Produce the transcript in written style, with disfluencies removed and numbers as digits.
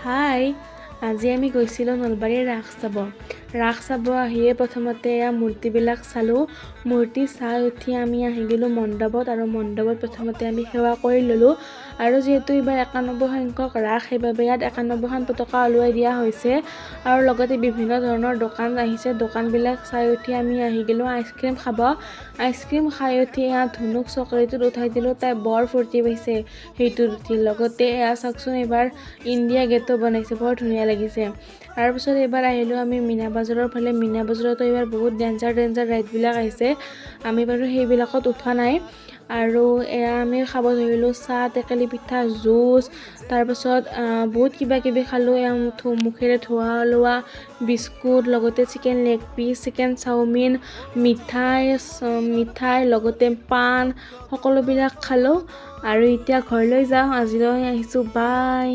হাই, আজি আমি গৈছিলোঁ নলবাৰী ৰাস চাব আহিয়ে প্ৰথমতে এয়া মূৰ্তিবিলাক চালোঁ। মূৰ্তি চাই উঠি আমি আহি গ'লোঁ মণ্ডপত আৰু মণ্ডপত প্ৰথমতে আমি সেৱা কৰি ল'লোঁ। আৰু যিহেতু এইবাৰ 91 সংখ্যক ৰাস, সেইবাবে ইয়াত 91খন পতাকা ওলুৱাই দিয়া হৈছে আৰু লগতে বিভিন্ন ধৰণৰ দোকান আহিছে। দোকানবিলাক চাই উঠি আমি আহি গ'লোঁ আইচক্ৰীম খাব। আইচক্ৰীম খাই উঠি এয়া ধুনুক চকলেটত উঠাই দিলোঁ, তাই বৰ ফূৰ্তি পাইছে সেইটোত উঠি। লগতে এয়া চাওকচোন, এইবাৰ ইণ্ডিয়া গেটো বনাইছে, বৰ ধুনীয়া লাগিছে। তাৰপিছত এইবাৰ আহিলোঁ আমি মীনা বজাৰৰ ফালে। মীনা বজাৰতো এইবাৰ বহুত ডেঞ্জাৰ ৰাইডবিলাক আহিছে, আমি বাৰু সেইবিলাকত উঠা নাই। আৰু এয়া আমি খাব ধৰিলোঁ চাহ, টেকেলি পিঠা, জুচ, তাৰপাছত বহুত কিবা কিবি খালোঁ। এয়া মুখেৰে ধোৱা ওলোৱা বিস্কুট, লগতে chicken leg piece, chicken chow mein, মিঠাই লগতে পাণ, সকলোবিলাক খালোঁ। আৰু এতিয়া ঘৰলৈ যাওঁ। আজিলৈ আহিছোঁ, বাই।